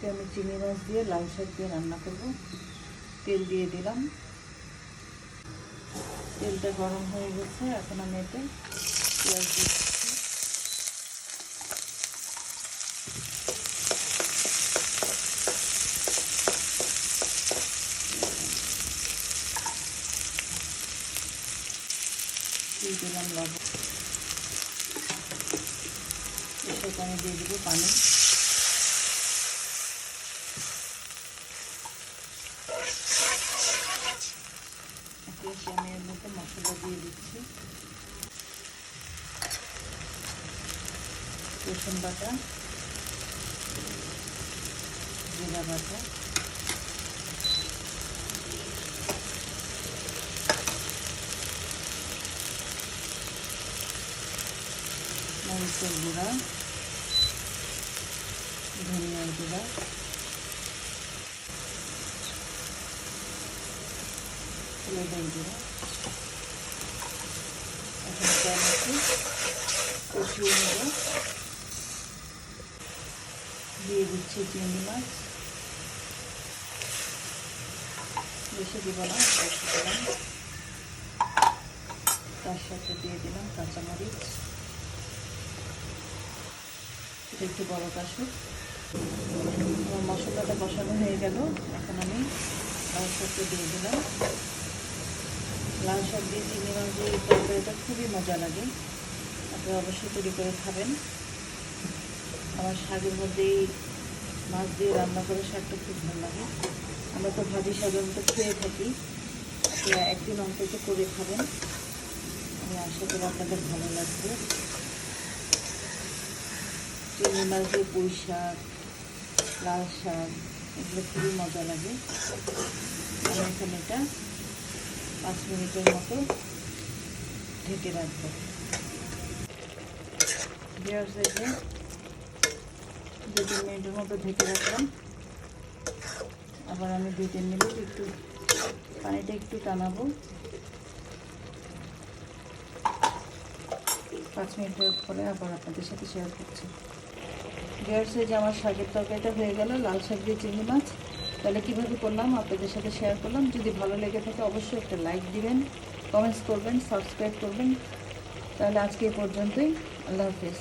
আজকে আমি চিংড়ি মাছ দিয়ে লাল শাক দিয়ে রান্না করব। তেল দিয়ে দিলাম, তেলটা গরম হয়ে গেছে। এখন আমি এতে পেঁয়াজ দিচ্ছি। দিয়ে দিলাম লবণ, এসে আমি দিয়ে দেবো পানি। আমি এর মধ্যে মশলা দিয়ে দিচ্ছি, রসুন বাটা, জিরা বাটা, মরিচের গুঁড়া, ধনিয়ার গুঁড়া, হলুদের গুঁড়া। এখন কষিয়ে নেব। দিয়ে দিচ্ছি চিংড়ি মাছ, বেশি দিব না, বেশি দিলাম। তার সাথে দিয়ে দিলাম কাঁচামরিচ, এটা একটু বড় কাশুক। আমার মশলাটা কষানো হয়ে গেল। এখন আমি লাল শাকটা দিয়ে দিলাম। লাল শাক দিয়ে চিংড়ি মাছ দিয়ে তরকারিটা খুবই মজা লাগে, আপনারা অবশ্যই তৈরি করে খাবেন। আমার শাকের মধ্যেই মাছ দিয়ে রান্না করে শাকটা খুব ভালো লাগে। আমরা তো ভাজি সাধারণত খেয়ে থাকি, আপনারা একদিন অন্তত করে খাবেন, আমি আশা করি আপনাদের ভালো লাগবে। চিংড়ি মাছ দিয়ে পুঁই শাক, লাল শাক, এগুলো খুবই মজা লাগে। আমি এখন এটা 5 মিনিটের মতো ঢেকে রাখবো। দেওয়ার সাইডে 2-3 মিনিটের মতো ঢেকে রাখলাম। আবার আমি 2-3 মিনিট একটু পানিটা একটু টানাবো। 5 মিনিটের পরে আবার আপনাদের সাথে শেয়ার করছি। দেওয়ার সাইডে আমার শাকের তরকারিটা হয়ে গেল, লাল শাক দিয়ে চিংড়ি মাছ। তাহলে কীভাবে করলাম আপনাদের সাথে শেয়ার করলাম। যদি ভালো লেগে থাকে অবশ্যই একটা লাইক দিবেন, কমেন্টস করবেন, সাবস্ক্রাইব করবেন। তাহলে আজকে এই পর্যন্তই। আল্লাহ হাফেজ।